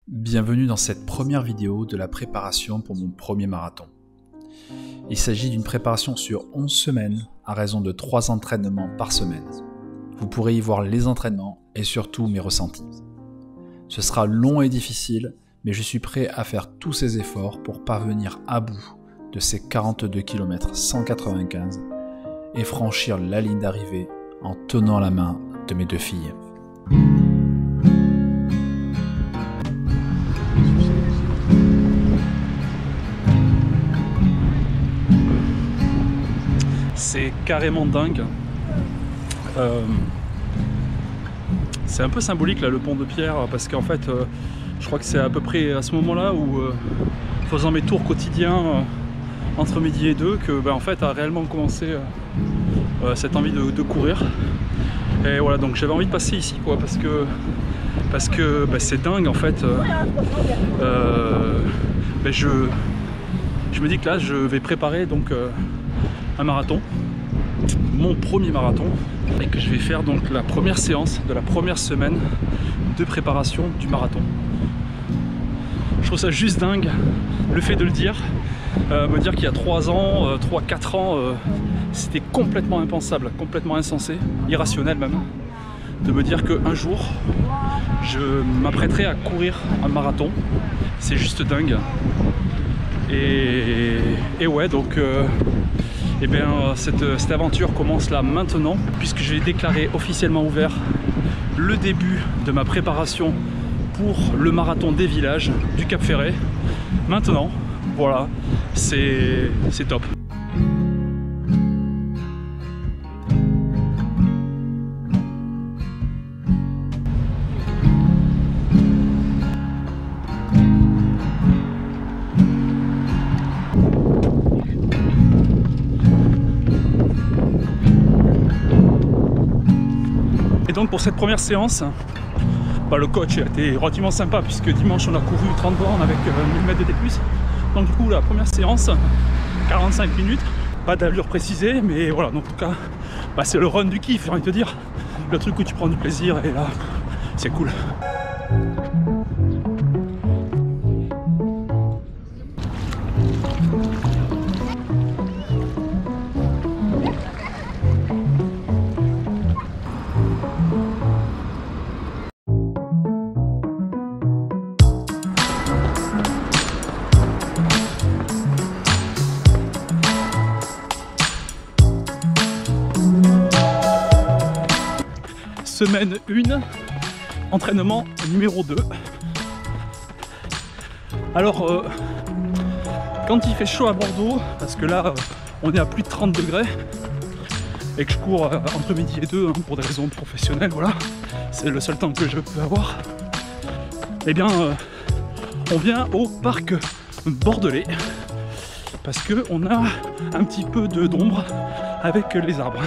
Bienvenue dans cette première vidéo de la préparation pour mon premier marathon. Il s'agit d'une préparation sur 11 semaines à raison de 3 entraînements par semaine. Vous pourrez y voir les entraînements et surtout mes ressentis. Ce sera long et difficile, mais je suis prêt à faire tous ces efforts pour parvenir à bout de ces 42 km 195 et franchir la ligne d'arrivée en tenant la main de mes deux filles. C'est carrément dingue. C'est un peu symbolique là, le pont de pierre, parce qu'en fait je crois que c'est à peu près à ce moment là où faisant mes tours quotidiens entre midi et 2 que en fait a réellement commencé cette envie de courir. Et voilà, donc j'avais envie de passer ici quoi, parce que c'est dingue en fait. Je me dis que là je vais préparer donc un marathon, mon premier marathon, et que je vais faire donc la première séance de la première semaine de préparation du marathon. Je trouve ça juste dingue, le fait de le dire, me dire qu'il y a 3 ans, 3-4 ans, c'était complètement impensable, complètement insensé, irrationnel même, de me dire qu'un jour, je m'apprêterai à courir un marathon. C'est juste dingue. Et ouais, donc cette aventure commence là maintenant, puisque je vais déclarer officiellement ouvert le début de ma préparation pour le marathon des villages du Cap Ferret. Maintenant, voilà, c'est top. Donc pour cette première séance, le coach a été relativement sympa, puisque dimanche on a couru 30 bornes avec 1000 mètres de D+. Donc du coup la première séance, 45 minutes, pas d'allure précisée, mais voilà, donc en tout cas c'est le run du kiff, j'ai envie de te dire, le truc où tu prends du plaisir, et là c'est cool. Semaine 1, entraînement numéro 2. Alors, quand il fait chaud à Bordeaux, parce que là, on est à plus de 30 degrés, et que je cours entre midi et 2 pour des raisons professionnelles, voilà, c'est le seul temps que je peux avoir, eh bien, on vient au parc bordelais, parce qu'on a un petit peu d'ombre avec les arbres.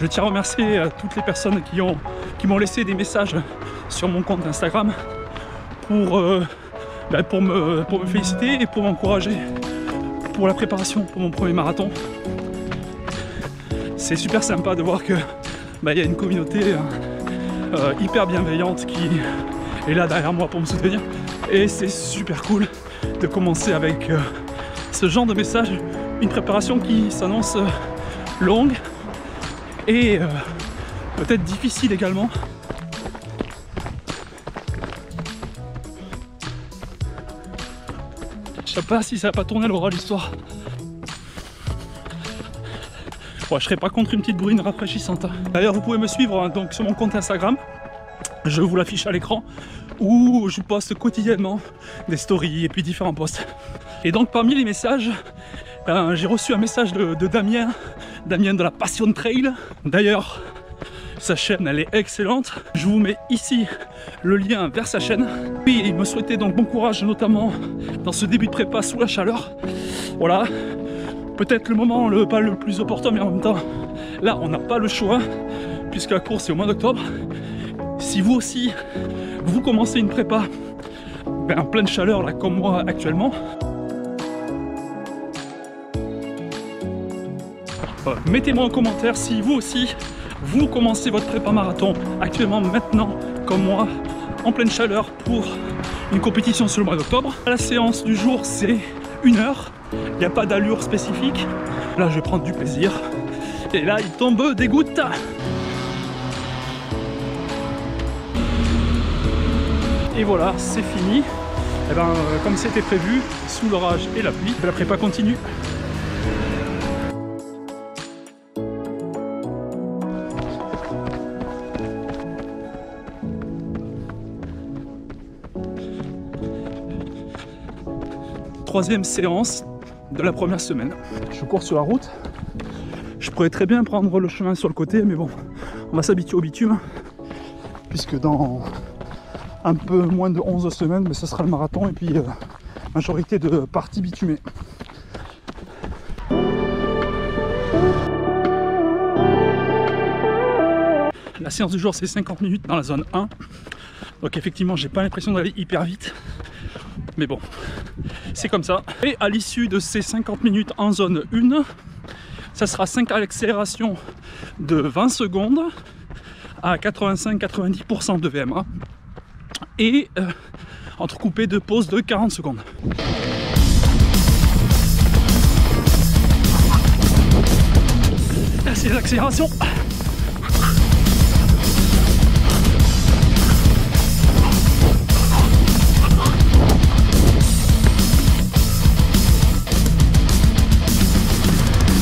Je tiens à remercier toutes les personnes qui m'ont laissé des messages sur mon compte Instagram pour me féliciter et pour m'encourager pour la préparation pour mon premier marathon. C'est super sympa de voir que y a une communauté hyper bienveillante qui est là derrière moi pour me soutenir, et c'est super cool de commencer avec ce genre de message, une préparation qui s'annonce longue et peut-être difficile également. Je sais pas si ça va pas tourner à l'oral l'histoire. Ouais, je serais pas contre une petite bruine rafraîchissante. D'ailleurs, vous pouvez me suivre donc sur mon compte Instagram, je vous l'affiche à l'écran, où je poste quotidiennement des stories et puis différents posts. Et donc parmi les messages, j'ai reçu un message de Damien de la Passion Trail. D'ailleurs, sa chaîne elle est excellente, je vous mets ici le lien vers sa chaîne. Puis il me souhaitait donc bon courage, notamment dans ce début de prépa sous la chaleur. Voilà, peut-être le moment pas le plus opportun, mais en même temps là on n'a pas le choix puisque la course est au mois d'octobre. Si vous aussi vous commencez une prépa en pleine chaleur là comme moi actuellement, Mettez-moi en commentaire si vous aussi, vous commencez votre prépa marathon actuellement, maintenant, comme moi, en pleine chaleur pour une compétition sur le mois d'octobre. La séance du jour, c'est 1 heure. Il n'y a pas d'allure spécifique. Là, je vais prendre du plaisir. Et là, il tombe des gouttes. Et voilà, c'est fini. Et ben, comme c'était prévu, sous l'orage et la pluie, la prépa continue. Troisième séance de la première semaine. Je cours sur la route. Je pourrais très bien prendre le chemin sur le côté, mais bon, on va s'habituer au bitume, puisque dans un peu moins de 11 semaines, mais ce sera le marathon et puis majorité de parties bitumées. La séance du jour, c'est 50 minutes dans la zone 1. Donc effectivement, j'ai pas l'impression d'aller hyper vite. Mais bon, c'est comme ça. Et à l'issue de ces 50 minutes en zone 1, ça sera 5 accélérations de 20 secondes à 85-90% de VMA. Et entrecoupé de pauses de 40 secondes. Là, c'est l'accélération.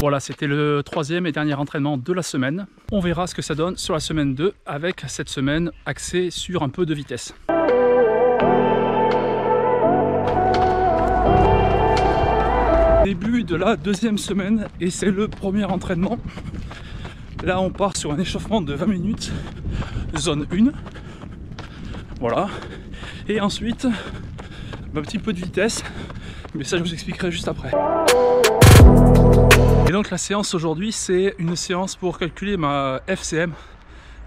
Voilà, c'était le troisième et dernier entraînement de la semaine. On verra ce que ça donne sur la semaine 2 avec cette semaine axée sur un peu de vitesse. Début de la deuxième semaine et c'est le premier entraînement. Là, on part sur un échauffement de 20 minutes, zone 1. Voilà. Et ensuite, un petit peu de vitesse, mais ça je vous expliquerai juste après. Et donc la séance aujourd'hui, c'est une séance pour calculer ma FCM,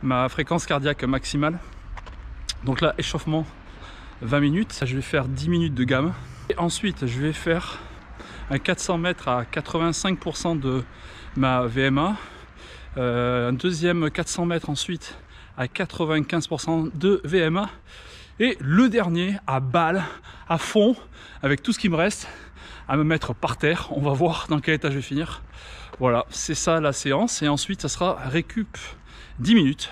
ma fréquence cardiaque maximale. Donc là, échauffement 20 minutes, je vais faire 10 minutes de gamme. Et ensuite, je vais faire un 400 mètres à 85% de ma VMA. Un deuxième 400 mètres ensuite à 95% de VMA. Et le dernier à balle, à fond, avec tout ce qui me reste, à me mettre par terre. On va voir dans quel état je vais finir. Voilà, c'est ça la séance. Et ensuite, ça sera récup 10 minutes.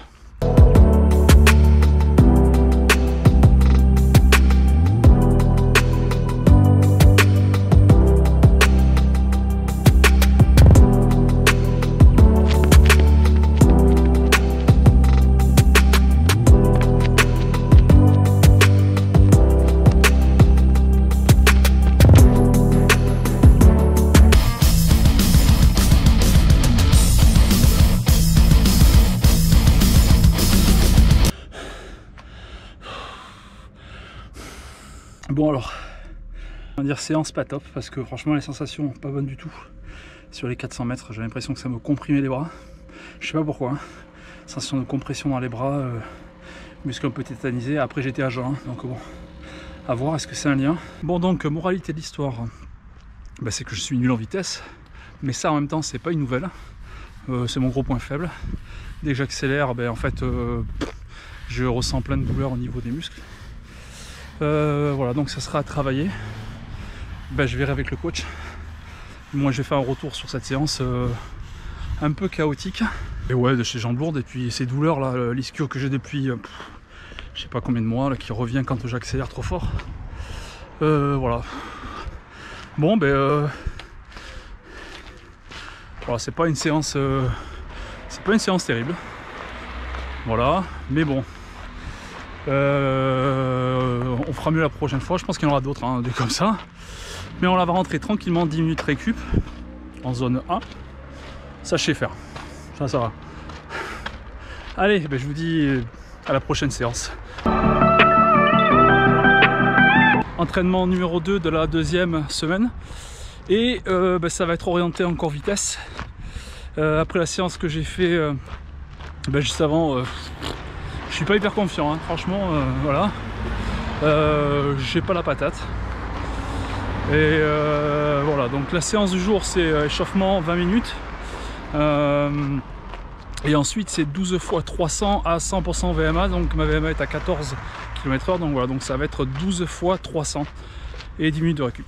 Bon alors, on va dire séance pas top parce que franchement les sensations pas bonnes du tout. Sur les 400 mètres, j'ai l'impression que ça me comprimait les bras. Je sais pas pourquoi. Hein. Sensation de compression dans les bras, muscle un peu tétanisé. Après j'étais à jeun, donc bon, à voir est-ce que c'est un lien. Bon donc, moralité de l'histoire, bah, c'est que je suis nul en vitesse. Mais ça en même temps c'est pas une nouvelle. C'est mon gros point faible. Dès que j'accélère, ben, en fait je ressens plein de douleurs au niveau des muscles. Voilà, donc ça sera à travailler. Ben, je verrai avec le coach. Moi je vais faire un retour sur cette séance un peu chaotique. Et ouais, de chez jambes lourdes, et puis ces douleurs là, l'ischio que j'ai depuis je sais pas combien de mois, là, qui revient quand j'accélère trop fort. Voilà. Bon ben voilà, c'est pas une séance terrible. Voilà, mais bon. On fera mieux la prochaine fois, je pense qu'il y en aura d'autres, hein, des comme ça. Mais on la va rentrer tranquillement 10 minutes récup en zone 1. Ça je sais faire, ça va. Allez, ben, je vous dis à la prochaine séance. Entraînement numéro 2 de la deuxième semaine. Et ben, ça va être orienté encore vitesse. Après la séance que j'ai fait ben, juste avant, je suis pas hyper confiant, hein. Franchement, voilà. J'ai pas la patate. Et voilà, donc la séance du jour c'est échauffement 20 minutes. Et ensuite c'est 12 fois 300 à 100% VMA, donc ma VMA est à 14 km/h, donc voilà, donc ça va être 12 fois 300 et 10 minutes de récup.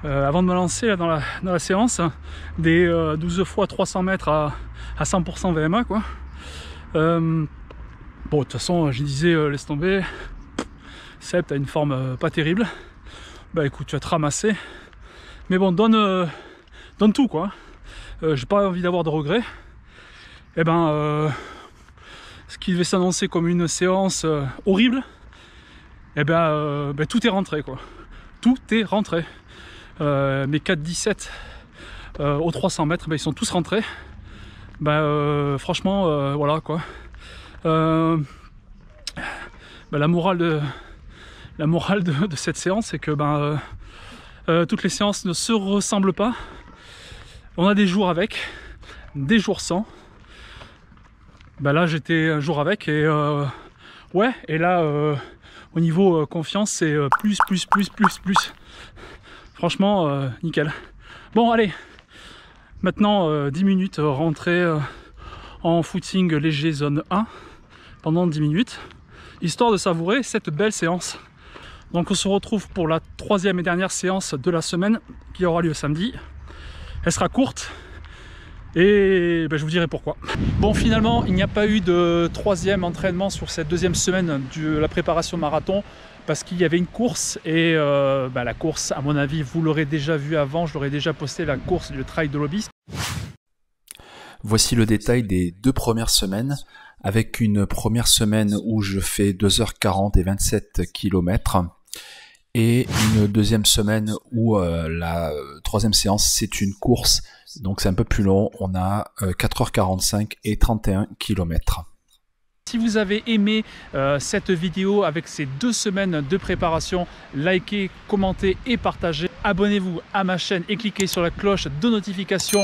Avant de me lancer là, dans la séance des 12 fois 300 mètres à 100% VMA quoi. Bon de toute façon je disais laisse tomber, Seb t'as une forme pas terrible, bah écoute tu vas te ramasser, mais bon donne tout quoi. J'ai pas envie d'avoir de regrets. Et ben ce qui devait s'annoncer comme une séance horrible, et ben tout est rentré quoi, tout est rentré. Mes 4,17 aux 300 mètres, ben, ils sont tous rentrés. Franchement, voilà quoi. Ben, la morale de cette séance, c'est que toutes les séances ne se ressemblent pas. On a des jours avec, des jours sans. Ben là, j'étais un jour avec et ouais. Et là, au niveau confiance, c'est plus. Franchement, nickel. Bon, allez. Maintenant, 10 minutes, rentrer en footing léger zone 1 pendant 10 minutes, histoire de savourer cette belle séance. Donc on se retrouve pour la troisième et dernière séance de la semaine qui aura lieu samedi. Elle sera courte et je vous dirai pourquoi. Bon, finalement, il n'y a pas eu de troisième entraînement sur cette deuxième semaine de la préparation marathon, parce qu'il y avait une course et la course, à mon avis, vous l'aurez déjà vu avant, je l'aurais déjà posté, la course du trail de l'Aubisque. Voici le détail des 2 premières semaines, avec une première semaine où je fais 2h40 et 27 km, et une deuxième semaine où la troisième séance, c'est une course, donc c'est un peu plus long, on a 4h45 et 31 km. Si vous avez aimé cette vidéo avec ces 2 semaines de préparation, likez, commentez et partagez. Abonnez-vous à ma chaîne et cliquez sur la cloche de notification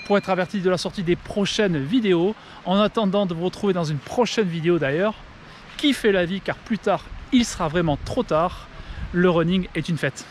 pour être averti de la sortie des prochaines vidéos. En attendant de vous retrouver dans une prochaine vidéo d'ailleurs, kiffez la vie car plus tard il sera vraiment trop tard. Le running est une fête.